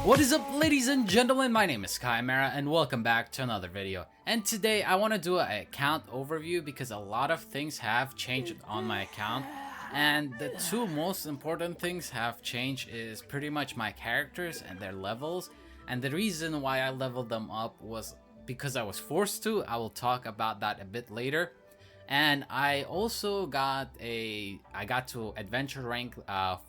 What is up, ladies and gentlemen? My name is Chimera and welcome back to another video. And today I want to do an account overview because a lot of things have changed on my account. And the two most important things have changed is pretty much my characters and their levels. And the reason why I leveled them up was because I was forced to. I will talk about that a bit later. And I also got to adventure rank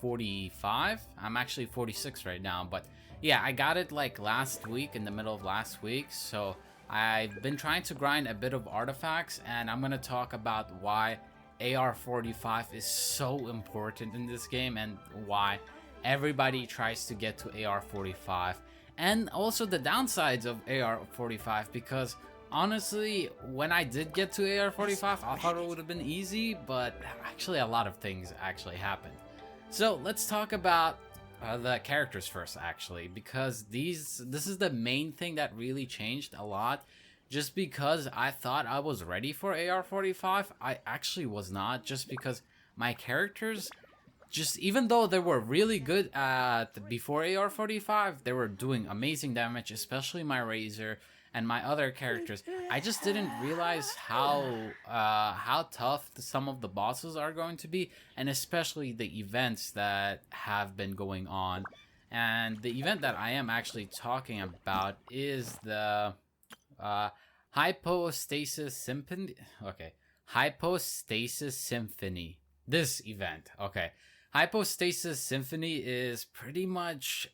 45. I'm actually 46 right now, but yeah, I got it like last week, in the middle of last week. So I've been trying to grind a bit of artifacts, and I'm gonna talk about why AR45 is so important in this game and why everybody tries to get to AR45, and also the downsides of AR45, because honestly, when I did get to AR45, I thought it would have been easy, but actually a lot of things actually happened. So let's talk about the characters first, actually, because this is the main thing that really changed a lot. Just because I thought I was ready for AR45, I actually was not, just because my characters, just even though they were really good at before AR45, they were doing amazing damage, especially my Razor and my other characters. I just didn't realize how tough some of the bosses are going to be, and especially the events that have been going on. And the event that I am actually talking about is the Hypostasis Symphony. Okay, Hypostasis Symphony. This event. Okay. Hypostasis Symphony is pretty much,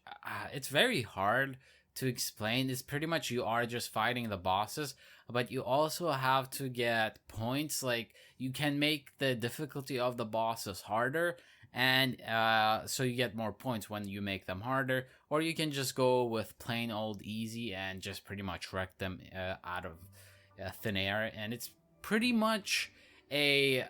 it's very hard to explain. It's pretty much you are just fighting the bosses, but you also have to get points. Like, you can make the difficulty of the bosses harder, and so you get more points when you make them harder, or you can just go with plain old easy and just pretty much wreck them out of thin air. And it's pretty much a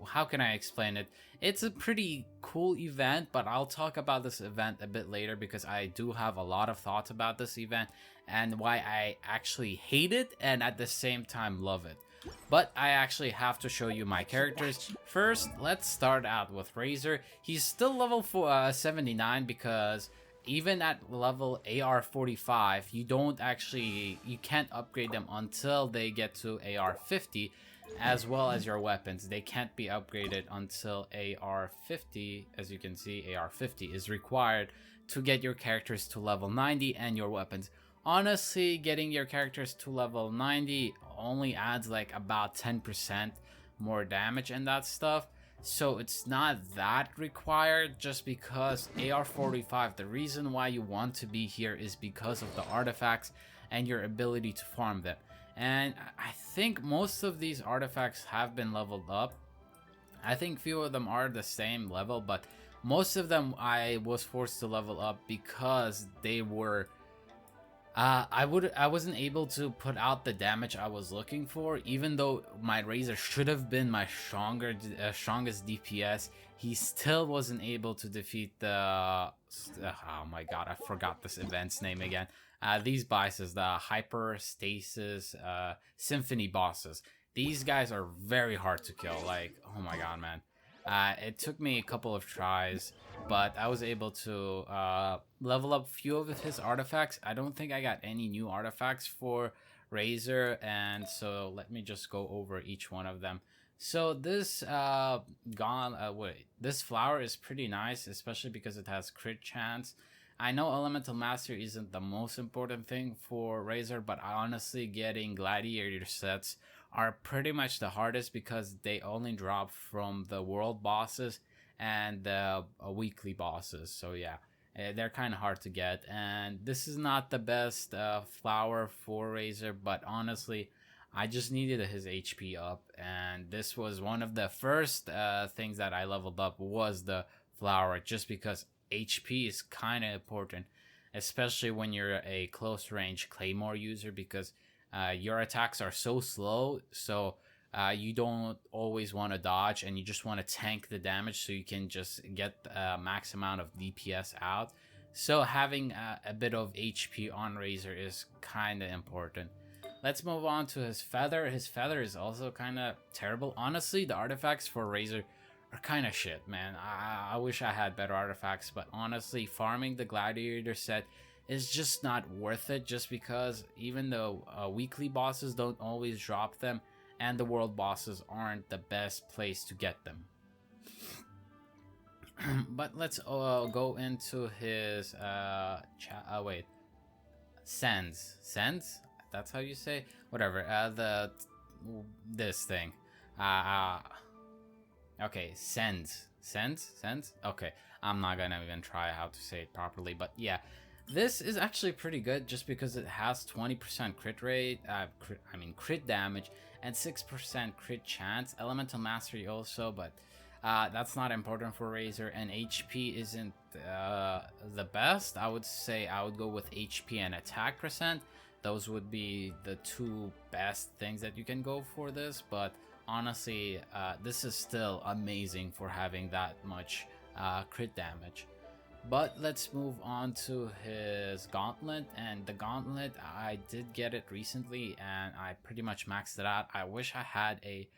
how can I explain it? It's a pretty cool event, but I'll talk about this event a bit later because I do have a lot of thoughts about this event and why I actually hate it and at the same time love it. But I actually have to show you my characters. First, let's start out with Razor. He's still level 79 because even at level AR45, you can't upgrade them until they get to AR50, as well as your weapons. They can't be upgraded until AR50. As you can see, AR50 is required to get your characters to level 90 and your weapons. Honestly, getting your characters to level 90 only adds like about 10% more damage and that stuff. So it's not that required, just because AR45, the reason why you want to be here is because of the artifacts and your ability to farm them. And I think most of these artifacts have been leveled up. I think few of them are the same level, but most of them I was forced to level up because they were I wasn't able to put out the damage I was looking for. Even though my Razor should have been my strongest DPS, he still wasn't able to defeat the oh my god, I forgot this event's name again. These bosses, the Hypostasis Symphony bosses. These guys are very hard to kill. Like, oh my god, man. It took me a couple of tries, but I was able to level up a few of his artifacts. I don't think I got any new artifacts for Razor, and so let me just go over each one of them. So this this flower is pretty nice, especially because it has crit chance. I know Elemental Mastery isn't the most important thing for Razor, but honestly, getting Gladiator sets are pretty much the hardest because they only drop from the world bosses and the weekly bosses. So yeah, they're kind of hard to get. And this is not the best flower for Razor, but honestly, I just needed his HP up, and this was one of the first things that I leveled up was the flower, just because HP is kind of important, especially when you're a close range Claymore user, because your attacks are so slow, so you don't always want to dodge, and you just want to tank the damage so you can just get max amount of DPS out. So having a bit of HP on Razor is kind of important. Let's move on to his feather. His feather is also kind of terrible. Honestly, the artifacts for Razor are kind of shit, man. I wish I had better artifacts, but honestly, farming the gladiator set is just not worth it, just because even though weekly bosses don't always drop them, and the world bosses aren't the best place to get them. But let's go into his wait, sends, that's how you say, whatever, the this thing, uh, okay, sends, okay, I'm not gonna even try how to say it properly, but yeah, this is actually pretty good just because it has 20% crit rate, crit damage, and 6% crit chance, elemental mastery also, but that's not important for Razor, and HP isn't the best. I would say I would go with HP and attack percent. Those would be the two best things that you can go for this, but honestly, this is still amazing for having that much crit damage. But let's move on to his gauntlet, and the gauntlet, I did get it recently and I pretty much maxed it out. I wish I had a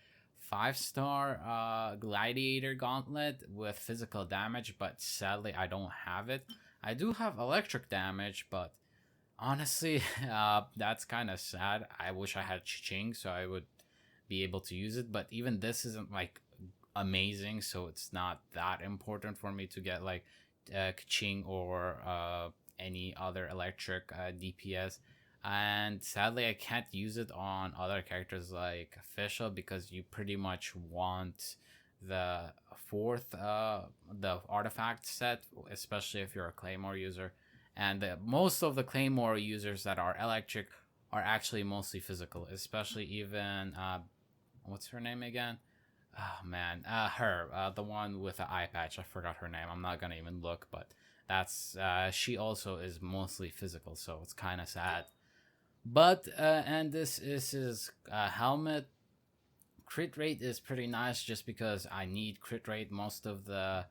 5-star gladiator gauntlet with physical damage, but sadly I don't have it. I do have electric damage, but honestly, that's kind of sad. I wish I had Ching so I would be able to use it, but even this isn't like amazing, so it's not that important for me to get like Kaching or any other electric DPS. And sadly, I can't use it on other characters like Official because you pretty much want the fourth, the artifact set, especially if you're a Claymore user. And most of the Claymore users that are electric are actually mostly physical, especially even what's her name again? Oh man, her, the one with the eye patch. I forgot her name. I'm not gonna even look, but that's she also is mostly physical, so it's kind of sad. But and this is his helmet. Crit rate is pretty nice, just because I need crit rate. Most of the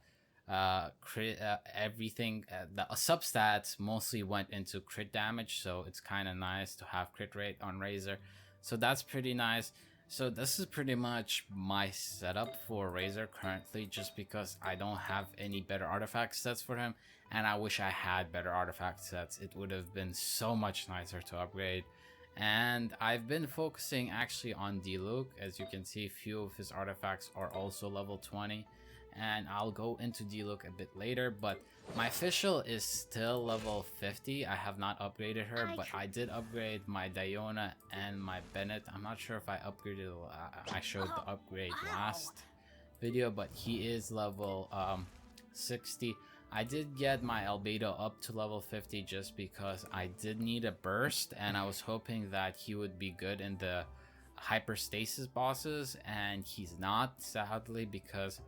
crit everything the substats mostly went into crit damage, so it's kind of nice to have crit rate on Razor. So that's pretty nice. So this is pretty much my setup for Razor currently, just because I don't have any better artifact sets for him, and I wish I had better artifact sets. It would have been so much nicer to upgrade. And I've been focusing actually on Diluc. As you can see, few of his artifacts are also level 20, and I'll go into Diluc a bit later, but my official is still level 50. I have not upgraded her, but I did upgrade my Diona and my Bennett. I'm not sure if I upgraded, I showed the upgrade last video, but he is level 60. I did get my Albedo up to level 50 just because I did need a burst, and I was hoping that he would be good in the hyperstasis bosses, and he's not, sadly, because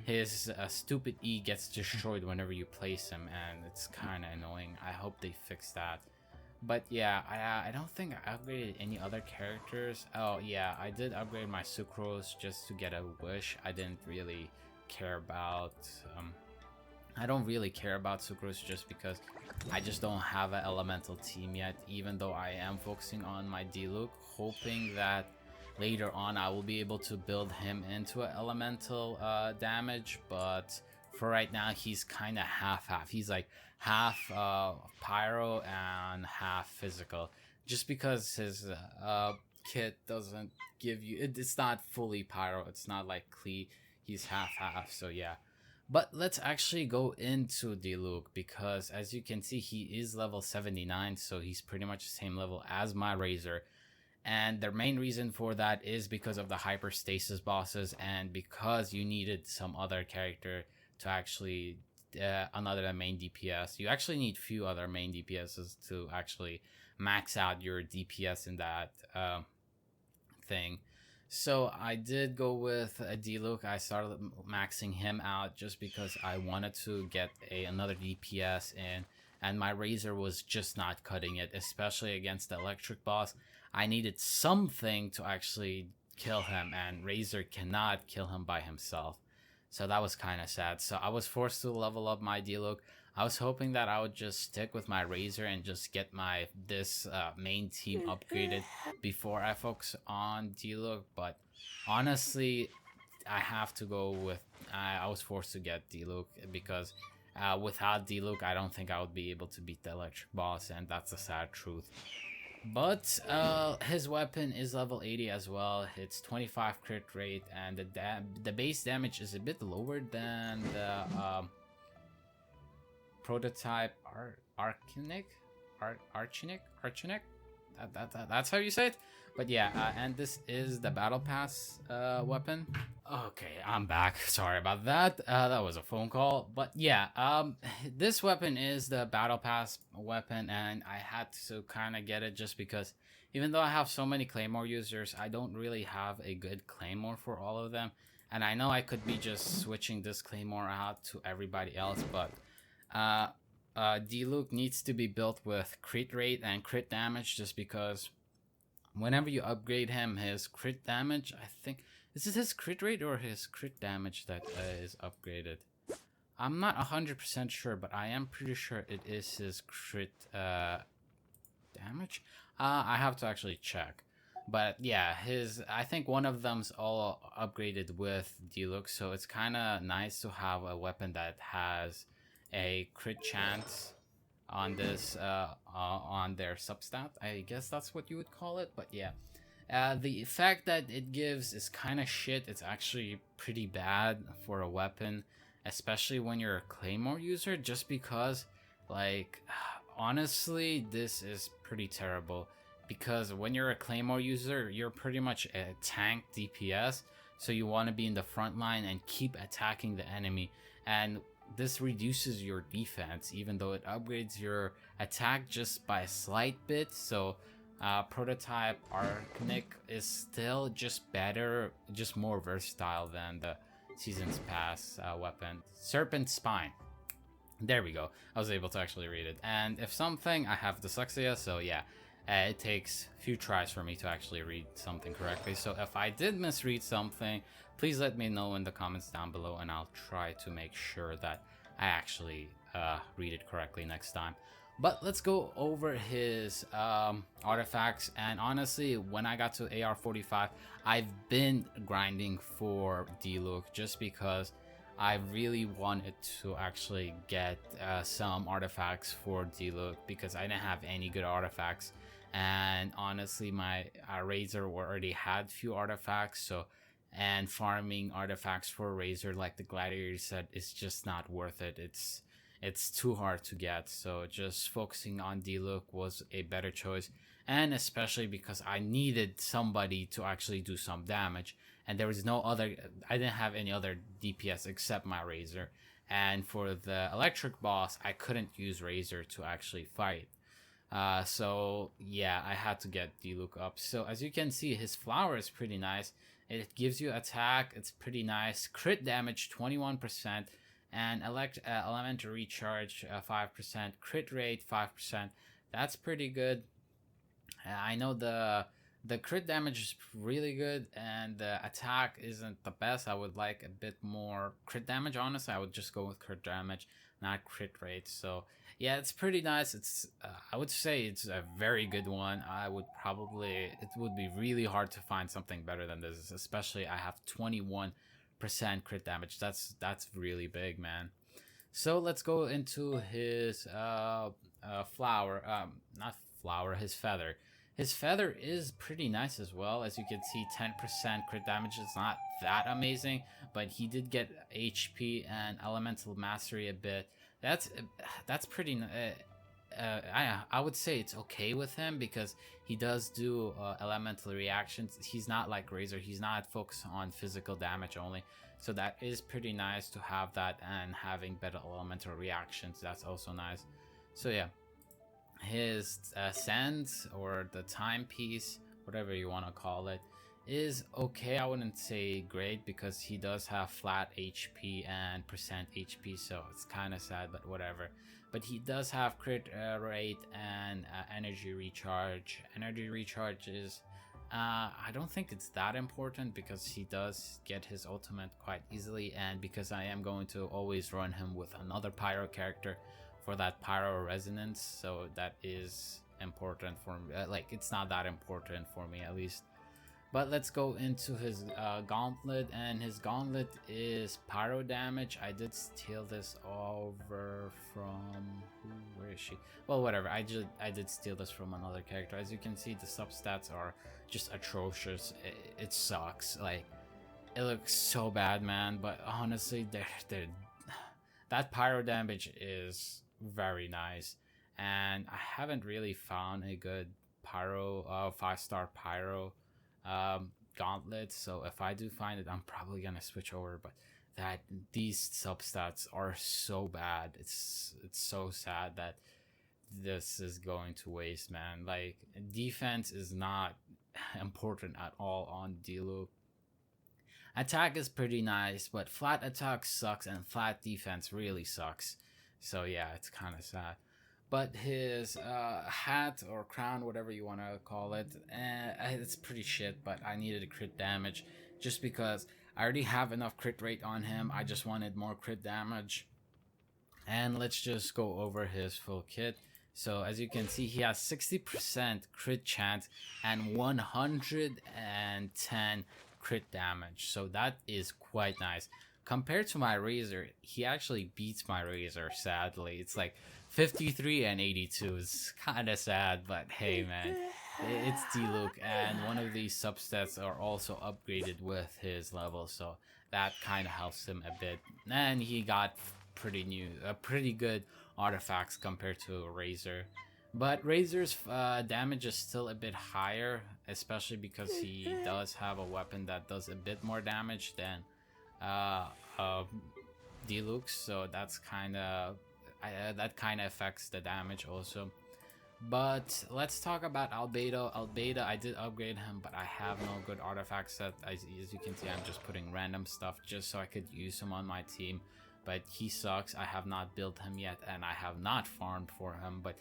his stupid E gets destroyed whenever you place him, and it's kind of annoying. I hope they fix that. But yeah, I don't think I upgraded any other characters. Oh yeah, I did upgrade my Sucrose just to get a wish. I didn't really care about I don't really care about Sucrose just because I just don't have an elemental team yet, even though I am focusing on my Diluc, hoping that later on I will be able to build him into an elemental damage. But for right now, he's kind of half-half. He's like half pyro and half physical, just because his kit doesn't give you it's not fully pyro. It's not like Klee. He's half-half, so yeah. But let's actually go into Diluc, because as you can see, he is level 79, so he's pretty much the same level as my Razor. And the main reason for that is because of the hyperstasis bosses, and because you needed some other character to actually another main DPS. You actually need few other main DPSs to actually max out your DPS in that thing. So I did go with a Diluc. I started maxing him out just because I wanted to get another DPS in, and my Razor was just not cutting it, especially against the electric boss. I needed something to actually kill him, and Razor cannot kill him by himself. So that was kind of sad. So I was forced to level up my Diluc. I was hoping that I would just stick with my Razor and just get my main team upgraded before I focus on Diluc, but honestly, I have to go with. I was forced to get D-Luke because without D-Luke, I don't think I would be able to beat the electric boss, and that's the sad truth. But his weapon is level 80 as well. It's 25 crit rate, and the base damage is a bit lower than the prototype Archinic. That's how you say it. But yeah, and this is the battle pass weapon. Okay, I'm back. Sorry about that. That was a phone call. But yeah, this weapon is the battle pass weapon, and I had to kind of get it just because even though I have so many claymore users, I don't really have a good claymore for all of them. And I know I could be just switching this claymore out to everybody else, but D-Luke needs to be built with crit rate and crit damage just because whenever you upgrade him, his crit damage, I think, is it his crit rate or his crit damage that is upgraded? I'm not 100% sure, but I am pretty sure it is his crit damage. I have to actually check. But yeah, I think one of them's all upgraded with D-Luke, so it's kind of nice to have a weapon that has a crit chance on this on their substat. I guess that's what you would call it. But yeah, the effect that it gives is kind of shit. It's actually pretty bad for a weapon, especially when you're a claymore user, just because, like, honestly, this is pretty terrible. Because when you're a claymore user, you're pretty much a tank DPS, so you want to be in the front line and keep attacking the enemy, and this reduces your defense even though it upgrades your attack just by a slight bit. So prototype Archinic is still just better, just more versatile than the Seasons Pass weapon. Serpent Spine. There we go. I was able to actually read it. And if something, I have dyslexia, so yeah. It takes a few tries for me to actually read something correctly. So if I did misread something, please let me know in the comments down below, and I'll try to make sure that I actually read it correctly next time. But let's go over his artifacts. And honestly, when I got to AR45, I've been grinding for D-Luke just because I really wanted to actually get some artifacts for D-Luke because I didn't have any good artifacts. And honestly, my Razor already had few artifacts, so and farming artifacts for Razor, like the Gladiator said, is just not worth it. It's too hard to get, so just focusing on D-Luke was a better choice, and especially because I needed somebody to actually do some damage, and there was no other, I didn't have any other DPS except my Razor, and for the electric boss, I couldn't use Razor to actually fight. So yeah, I had to get D-Luke up. So as you can see, his flower is pretty nice. It gives you attack, it's pretty nice. Crit damage 21%, and elemental recharge 5%, crit rate 5%. That's pretty good. I know the crit damage is really good, and the attack isn't the best. I would like a bit more crit damage. Honestly, I would just go with crit damage, not crit rate. So yeah, it's pretty nice. It's I would say it's a very good one. It would be really hard to find something better than this, especially I have 21% crit damage. That's really big, man. So let's go into his flower, not flower, his feather. His feather is pretty nice as well. As you can see, 10% crit damage is not that amazing, but he did get HP and elemental mastery a bit. That's pretty. I would say it's okay with him because he does do elemental reactions. He's not like Razor. He's not focused on physical damage only. So that is pretty nice to have that, and having better elemental reactions. That's also nice. So yeah. His sands, or the timepiece, whatever you want to call it, is okay. I wouldn't say great because he does have flat HP and percent HP, so it's kind of sad, but whatever. But he does have crit rate and energy recharge. Energy recharge is I don't think it's that important because he does get his ultimate quite easily, and because I am going to always run him with another pyro character for that pyro resonance, so that is important for me. Like, it's not that important for me, at least. But let's go into his gauntlet, and his gauntlet is pyro damage. I did steal this over from where is she? Well, whatever. I did steal this from another character. As you can see, the substats are just atrocious. It sucks. Like, it looks so bad, man. But honestly, that pyro damage is very nice, and I haven't really found a good pyro 5-star pyro gauntlet. So if I do find it, I'm probably gonna switch over. But that these substats are so bad. It's so sad that this is going to waste, man. Like, defense is not important at all on Diluc. Attack is pretty nice, but flat attack sucks and flat defense really sucks. So yeah, it's kind of sad. But his hat or crown, whatever you want to call it, it's pretty shit. But I needed a crit damage just because I already have enough crit rate on him. I just wanted more crit damage. And let's just go over his full kit. So as you can see, he has 60% crit chance and 110 crit damage. So that is quite nice. Compared to my Razor, he actually beats my Razor, sadly. It's like 53 and 82 is kind of sad, but hey, man, it's Diluc, and one of these substats are also upgraded with his level, so that kind of helps him a bit. And he got pretty good artifacts compared to Razor. But Razor's damage is still a bit higher, especially because he does have a weapon that does a bit more damage than Diluc, so that's that kind of affects the damage also. But let's talk about Albedo. Albedo, I did upgrade him, but I have no good artifact set. As you can see, I'm just putting random stuff just so I could use him on my team. But he sucks. I have not built him yet, and I have not farmed for him. But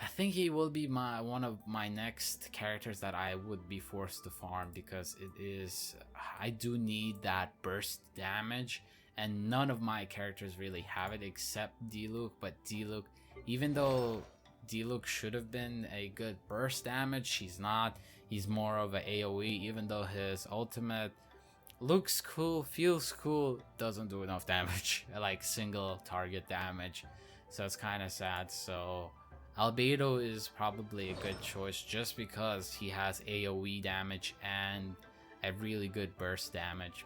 I think he will be one of my next characters that I would be forced to farm, because I do need that burst damage, and none of my characters really have it except Diluc. But Diluc, even though Diluc should have been a good burst damage, he's not. He's more of a AoE, even though his ultimate looks cool, feels cool, doesn't do enough damage, like single target damage. So it's kind of sad. So Albedo is probably a good choice just because he has AoE damage and a really good burst damage.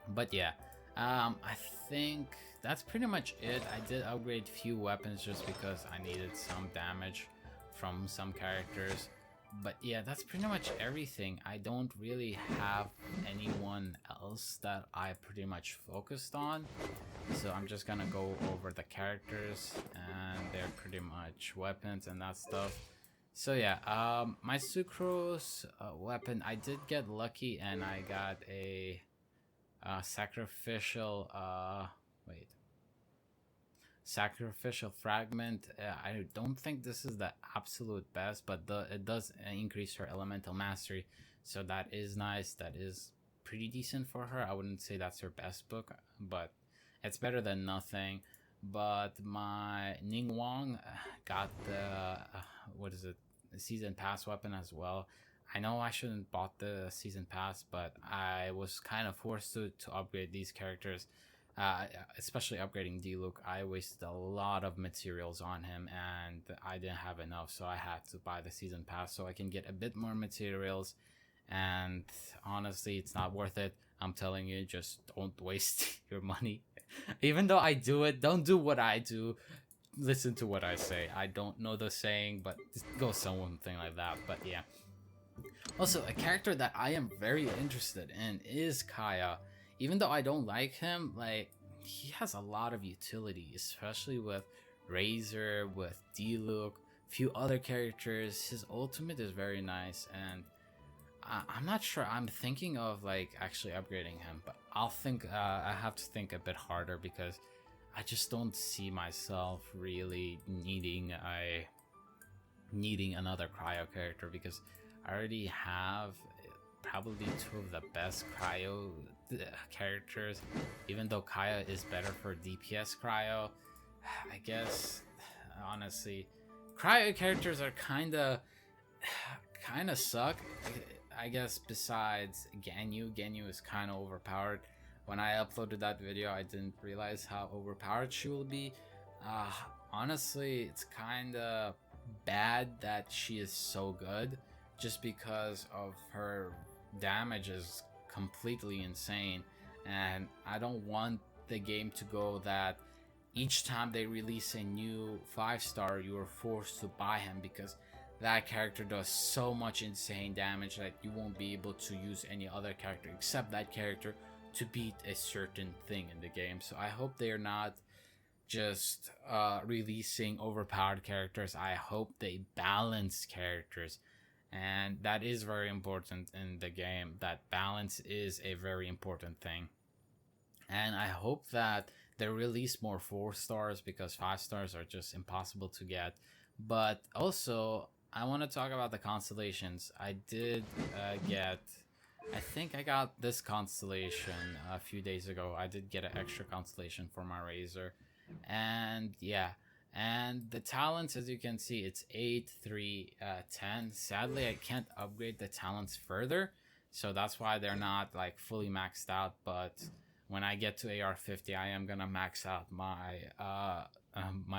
But yeah, I think that's pretty much it. I did upgrade a few weapons just because I needed some damage from some characters. But yeah, that's pretty much everything. I don't really have anyone else that I pretty much focused on, so I'm just gonna go over the characters and they're pretty much weapons and that stuff. So yeah, my Sucrose weapon, I did get lucky and I got a sacrificial sacrificial fragment. I don't think this is the absolute best, but it does increase her elemental mastery, so that is nice. That is pretty decent for her. I wouldn't say that's her best book, but it's better than nothing. But my Ningguang got the season pass weapon as well. I know I shouldn't bought the season pass, but I was kind of forced to upgrade these characters. Especially upgrading Diluc, I wasted a lot of materials on him and I didn't have enough, so I had to buy the season pass so I can get a bit more materials. And honestly, it's not worth it. I'm telling you, just don't waste your money. Even though I do it, don't do what I do. Listen to what I say. I don't know the saying, but go something like that. But yeah. Also, a character that I am very interested in is Kaya. Even though I don't like him, like, he has a lot of utility, especially with Razor, with Diluc, few other characters. His ultimate is very nice, and I'm not sure. I'm thinking of like actually upgrading him, but I have to think a bit harder because I just don't see myself really needing another cryo character, because I already have probably two of the best cryo characters. Even though Kaya is better for DPS cryo, I guess honestly cryo characters are kinda suck. I guess besides Ganyu is kind of overpowered. When I uploaded that video, I didn't realize how overpowered she will be. Uh, Honestly, it's kind of bad that she is so good, just because of her damage is completely insane, and I don't want the game to go that each time they release a new 5-star you are forced to buy him, because that character does so much insane damage that you won't be able to use any other character except that character to beat a certain thing in the game. So I hope they're not just releasing overpowered characters. I hope they balance characters, and that is very important in the game. That balance is a very important thing, and I hope that they release more 4-stars, because 5-stars are just impossible to get. But also, I want to talk about the constellations. I did get, I think I got this constellation a few days ago. I did get an extra constellation for my Razor, and yeah. And the talents, as you can see, it's 8, 3, 10. Sadly, I can't upgrade the talents further, so that's why they're not like fully maxed out. But when I get to AR50, I am gonna max out my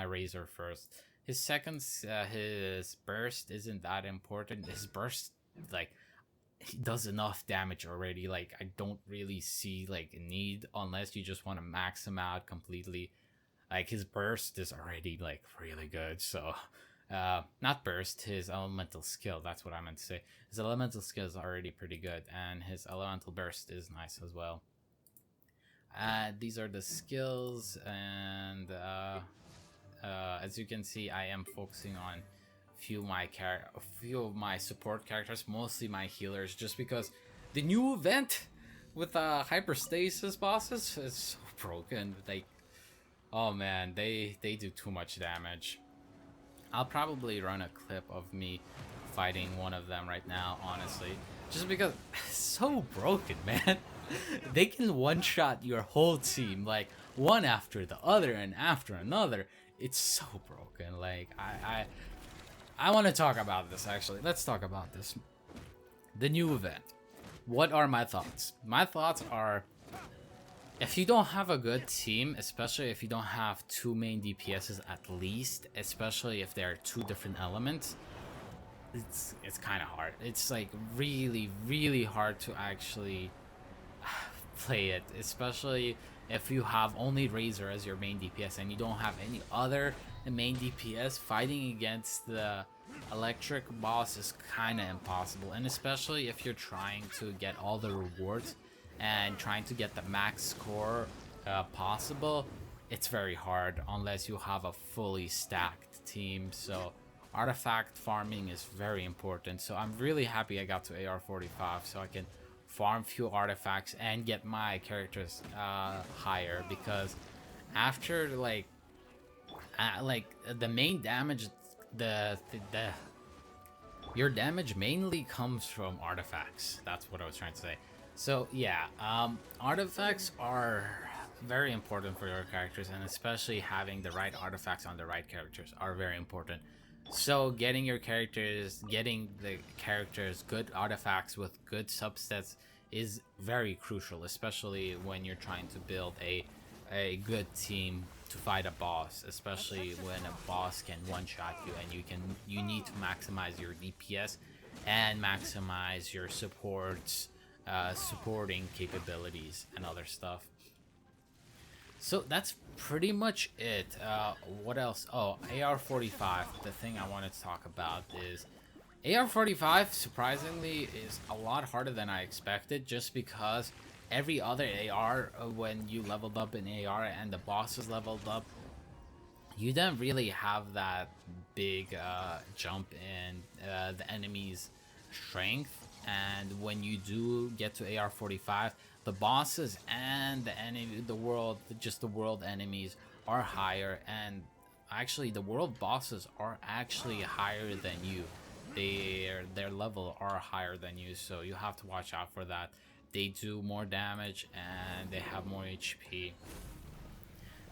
Razor first. His his burst isn't that important. His burst, like, he does enough damage already. Like, I don't really see like a need, unless you just want to max him out completely. Like, his burst is already like really good. So not burst, his elemental skill, that's what I meant to say. His elemental skill is already pretty good, and his elemental burst is nice as well. These are the skills, and as you can see, I am focusing on a few of my support characters, mostly my healers, just because the new event with hyperstasis bosses is so broken. Like, oh man, they do too much damage. I'll probably run a clip of me fighting one of them right now, honestly, just because it's so broken, man. They can one-shot your whole team, like, one after the other and after another. It's so broken. Like, I want to talk about this, actually. Let's talk about this. The new event. What are my thoughts? My thoughts are, if you don't have a good team, especially if you don't have 2 main DPSs at least, especially if there are 2 different elements, it's kind of hard. It's like really, really hard to actually play it, especially if you have only Razor as your main DPS and you don't have any other main DPS. Fighting against the electric boss is kind of impossible, and especially if you're trying to get all the rewards and trying to get the max score possible, it's very hard unless you have a fully stacked team. So artifact farming is very important. So I'm really happy I got to AR45 so I can farm few artifacts and get my characters higher, because after like the main damage, your damage mainly comes from artifacts. That's what I was trying to say. So yeah, artifacts are very important for your characters, and especially having the right artifacts on the right characters are very important. So getting the characters good artifacts with good substats is very crucial, especially when you're trying to build a good team to fight a boss, especially when a boss can one-shot you, and you need to maximize your DPS and maximize your supporting capabilities and other stuff. So that's pretty much it. What else? Oh, AR45. The thing I wanted to talk about is AR45, surprisingly, is a lot harder than I expected, just because every other AR, when you leveled up in AR and the bosses leveled up, you didn't really have that big jump in the enemy's strength. And when you do get to AR45, the bosses and the world enemies are higher, and actually the world bosses are actually higher than you. Their level are higher than you, so you have to watch out for that. They do more damage and they have more HP.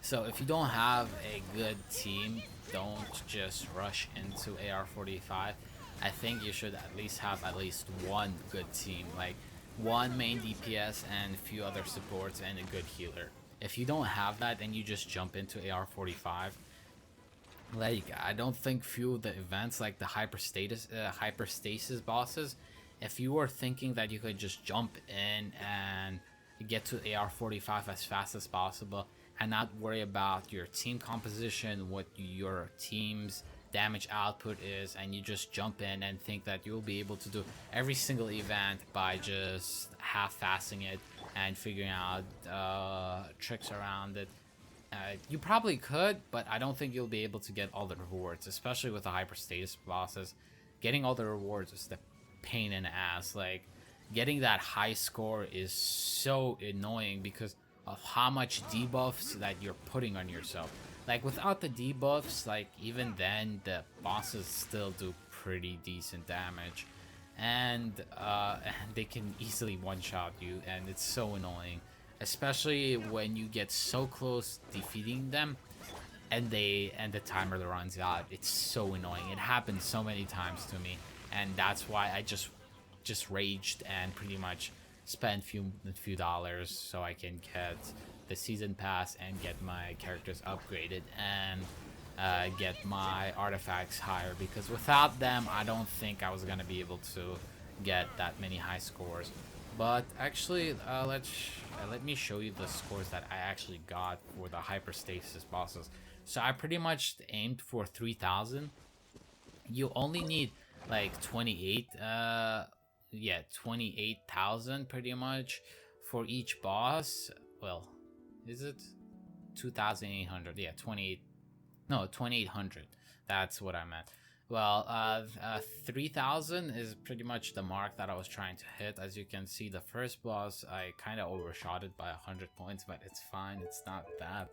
So if you don't have a good team, don't just rush into AR45. I think you should at least have at least one good team, like one main DPS and a few other supports and a good healer. If you don't have that and you just jump into AR45, like I don't think few of the events like the hyperstasis bosses, if you were thinking that you could just jump in and get to AR45 as fast as possible and not worry about your team composition, what your team's damage output is, and you just jump in and think that you'll be able to do every single event by just half-assing it and figuring out tricks around it, you probably could, but I don't think you'll be able to get all the rewards, especially with the hyperstatus bosses. Getting all the rewards is the pain in the ass. Like, getting that high score is so annoying because of how much debuffs that you're putting on yourself. Like, without the debuffs, like, even then, the bosses still do pretty decent damage. And they can easily one-shot you, and it's so annoying, especially when you get so close defeating them and the timer runs out. It's so annoying. It happens so many times to me, and that's why I just raged and pretty much spent few dollars so I can get the season pass and get my characters upgraded and get my artifacts higher, because without them I don't think I was gonna be able to get that many high scores. But actually, let me show you the scores that I actually got for the hyperstasis bosses. So I pretty much aimed for 3,000. You only need like 28,000 pretty much for each boss. Well, is it 2,800? Yeah, 28. No, 2,800. That's what I meant. Well, 3,000 is pretty much the mark that I was trying to hit. As you can see, the first boss, I kind of overshot it by 100 points, but it's fine. It's not that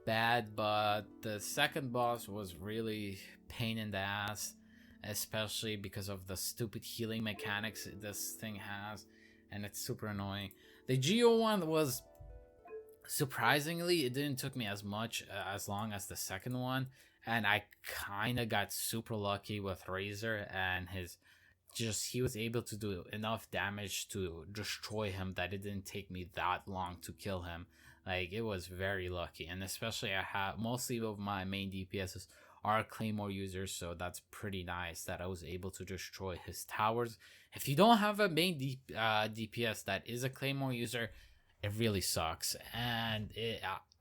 bad. But the second boss was really pain in the ass, especially because of the stupid healing mechanics this thing has, and it's super annoying. The Geo one was, surprisingly, it didn't took me as long as the second one, and I kind of got super lucky with Razor and he was able to do enough damage to destroy him that it didn't take me that long to kill him. Like, it was very lucky, and especially I have mostly of my main DPSs are Claymore users, so that's pretty nice that I was able to destroy his towers. If you don't have a main DPS that is a Claymore user, it really sucks, and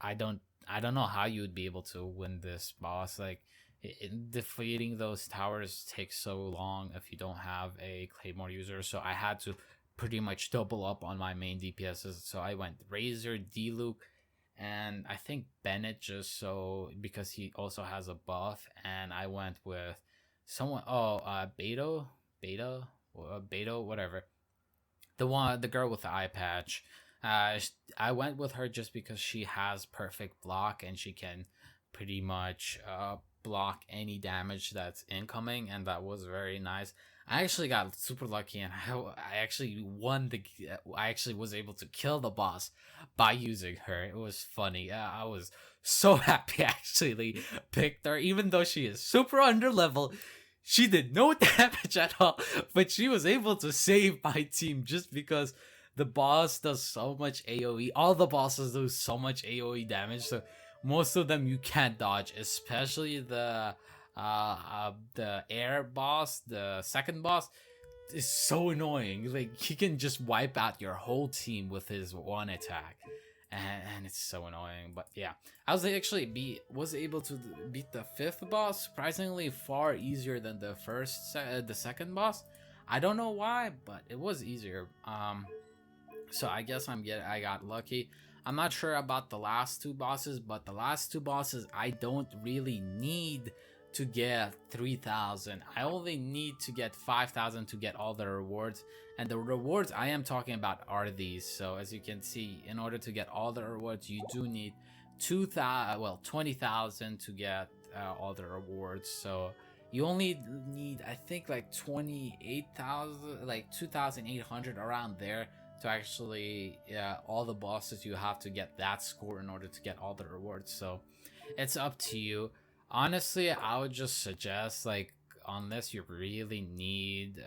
I don't know how you would be able to win this boss. Like, defeating those towers takes so long if you don't have a Claymore user, so I had to pretty much double up on my main DPSs. So I went Razor, D-Luke, and I think Bennett, just so because he also has a buff, and I went with someone, Beto, whatever, the girl with the eye patch. I went with her just because she has perfect block and she can pretty much block any damage that's incoming, and that was very nice. I actually got super lucky, and I actually won the. I actually was able to kill the boss by using her. It was funny. I was so happy I actually picked her, even though she is super under level. She did no damage at all, but she was able to save my team just because the boss does so much AoE. All the bosses do so much AoE damage, so most of them you can't dodge, especially the air boss, the second boss is so annoying. Like, he can just wipe out your whole team with his one attack, and it's so annoying. But yeah, I was able to beat the fifth boss surprisingly far easier than the the second boss. I don't know why, but it was easier. So I guess I got lucky. I'm not sure about the last two bosses, but the last two bosses I don't really need to get 3,000. I only need to get 5,000 to get all the rewards. And the rewards I am talking about are these. So as you can see, in order to get all the rewards, you do need 20,000 to get all the rewards. So you only need, I think, like 28,000, like 2,800 around there to actually all the bosses. You have to get that score in order to get all the rewards. So it's up to you. Honestly, I would just suggest, like, unless you really need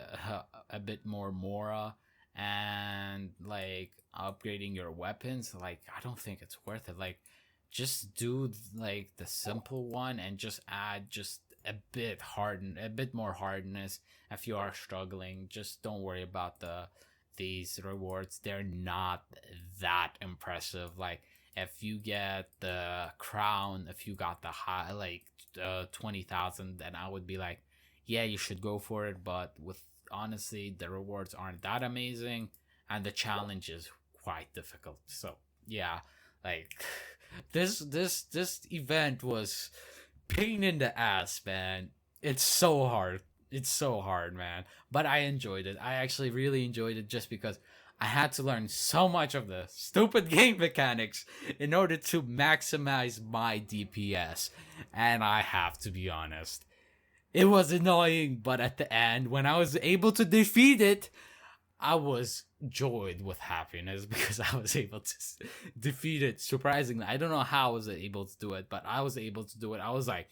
a bit more mora and like upgrading your weapons, like I don't think it's worth it. Like just do like the simple one and just add just a bit more hardness if you are struggling. Just don't worry about these rewards. They're not that impressive. Like if you get the crown, if you got the high like 20,000, then I would be like, yeah, you should go for it. But with honestly, the rewards aren't that amazing, and the challenge is quite difficult. So yeah, like this event was pain in the ass, man. It's so hard. It's so hard, man. But I enjoyed it. I actually really enjoyed it just because I had to learn so much of the stupid game mechanics in order to maximize my DPS. And I have to be honest, it was annoying, but at the end, when I was able to defeat it, I was joyed with happiness because I was able to defeat it. Surprisingly, I don't know how I was able to do it, but I was able to do it. I was like,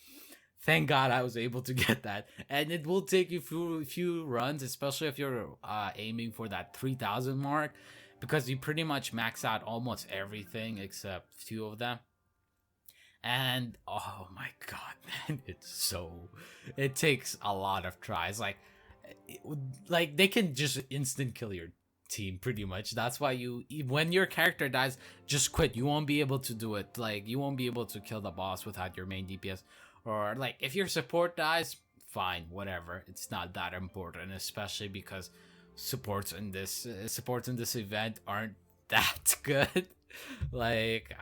thank God I was able to get that. And it will take you through a few runs, especially if you're aiming for that 3,000 mark, because you pretty much max out almost everything except few of them. And oh my God, man, it takes a lot of tries. Like they can just instant kill your team pretty much. That's why when your character dies, just quit. You won't be able to do it. Like you won't be able to kill the boss without your main DPS. Or like if your support dies, fine, whatever. It's not that important, especially because supports in this event aren't that good. Like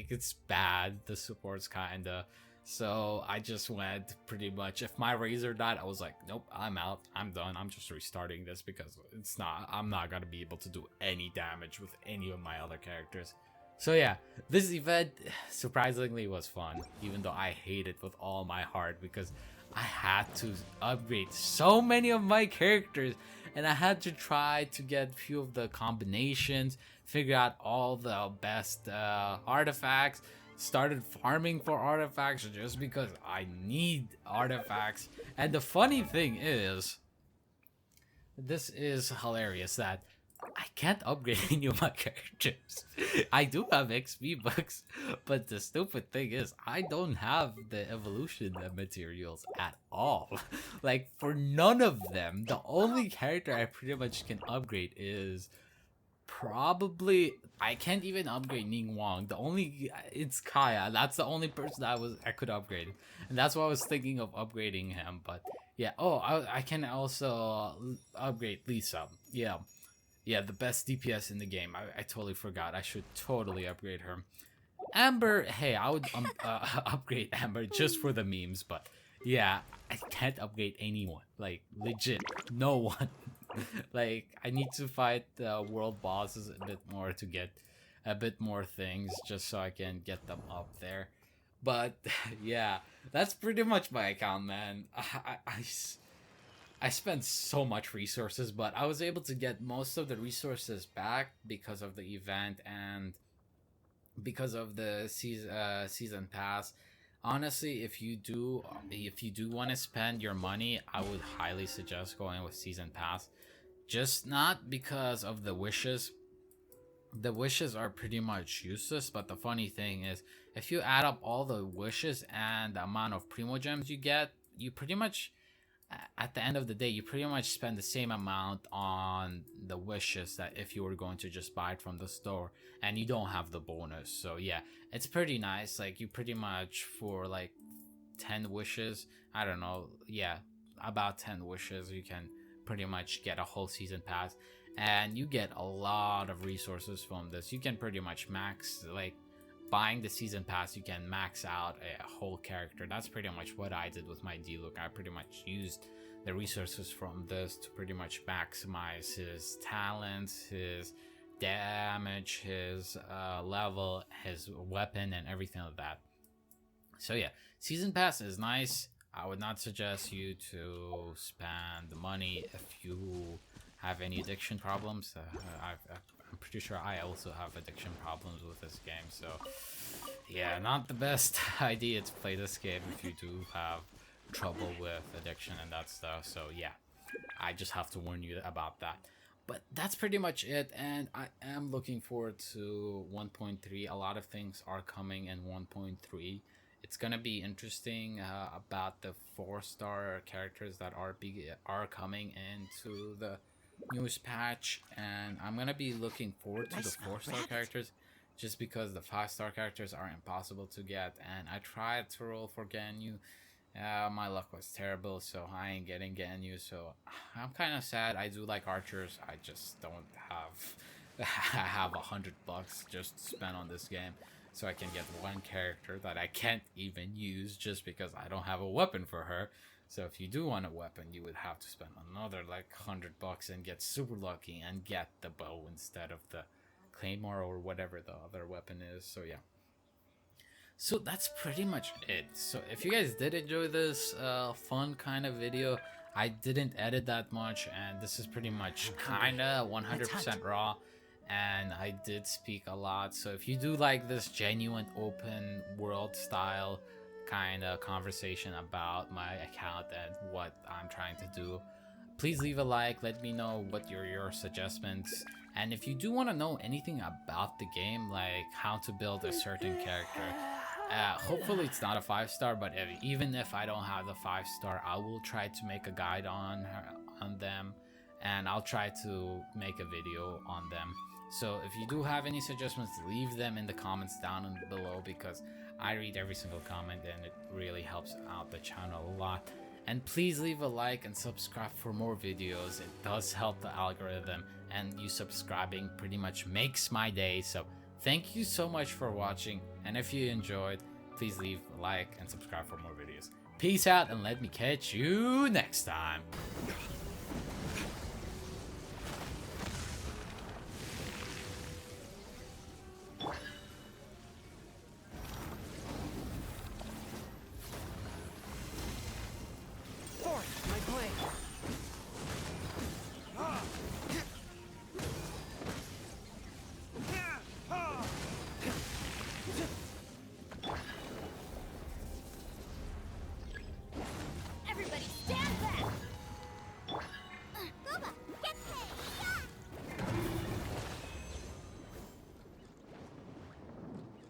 it's bad. The supports kinda. So I just went pretty much. If my Razor died, I was like, nope, I'm out. I'm done. I'm just restarting this because I'm not gonna be able to do any damage with any of my other characters. So yeah, this event surprisingly was fun, even though I hate it with all my heart because I had to upgrade so many of my characters and I had to try to get a few of the combinations, figure out all the best artifacts, started farming for artifacts just because I need artifacts. And the funny thing is, this is hilarious that I can't upgrade any of my characters. I do have XP bucks, but the stupid thing is I don't have the evolution materials at all. Like for none of them, the only character I pretty much can upgrade is probably I can't even upgrade Ning Wang. It's Kaya. That's the only person that I could upgrade, and that's why I was thinking of upgrading him. But yeah, I can also upgrade Lisa. Yeah, the best DPS in the game. I totally forgot. I should totally upgrade her. Amber, hey, I would upgrade Amber just for the memes, but yeah, I can't upgrade anyone. Like legit, no one. Like I need to fight the world bosses a bit more to get a bit more things just so I can get them up there. But yeah, that's pretty much my account, man. I spent so much resources, but I was able to get most of the resources back because of the event and because of the season pass. Honestly, if you do want to spend your money, I would highly suggest going with season pass. Just not because of the wishes. The wishes are pretty much useless, but the funny thing is, if you add up all the wishes and the amount of primo gems you get, you pretty much at the end of the day, you pretty much spend the same amount on the wishes that if you were going to just buy it from the store and you don't have the bonus. So yeah, it's pretty nice. Like you pretty much for like 10 wishes, I don't know, yeah, about 10 wishes, you can pretty much get a whole season pass and you get a lot of resources from this. You can pretty much max, like buying the season pass, you can max out a whole character. That's pretty much what I did with my D-Look. I pretty much used the resources from this to pretty much maximize his talents, his damage, his level, his weapon, and everything like that. So yeah, season pass is nice. I would not suggest you to spend the money if you have any addiction problems. I'm pretty sure I also have addiction problems with this game, so yeah, not the best idea to play this game if you do have trouble with addiction and that stuff. So yeah, I just have to warn you about that. But that's pretty much it, and I am looking forward to 1.3. A lot of things are coming in 1.3. It's gonna be interesting about the 4-star characters that are coming into the newest patch, and I'm gonna be looking forward to the 4-star characters, just because the 5-star characters are impossible to get. And I tried to roll for Ganyu. My luck was terrible, so I ain't getting Ganyu. So I'm kind of sad. I do like archers. I just don't have. I have $100 just to spend on this game, so I can get one character that I can't even use just because I don't have a weapon for her. So if you do want a weapon, you would have to spend another like $100 and get super lucky and get the bow instead of the claymore or whatever the other weapon is. So yeah. So that's pretty much it. So if you guys did enjoy this fun kind of video, I didn't edit that much, and this is pretty much kind of 100% raw, and I did speak a lot. So if you do like this genuine open world style kind of conversation about my account and what I'm trying to do, please leave a like. Let me know what your suggestions. And if you do want to know anything about the game, like how to build a certain character, hopefully it's not a 5-star, but even if I don't have the 5-star, I will try to make a guide on them, and I'll try to make a video on them. So if you do have any suggestions, leave them in the comments down below, because I read every single comment and it really helps out the channel a lot. And please leave a like and subscribe for more videos. It does help the algorithm, and you subscribing pretty much makes my day. So thank you so much for watching, and if you enjoyed, please leave a like and subscribe for more videos. Peace out, and let me catch you next time.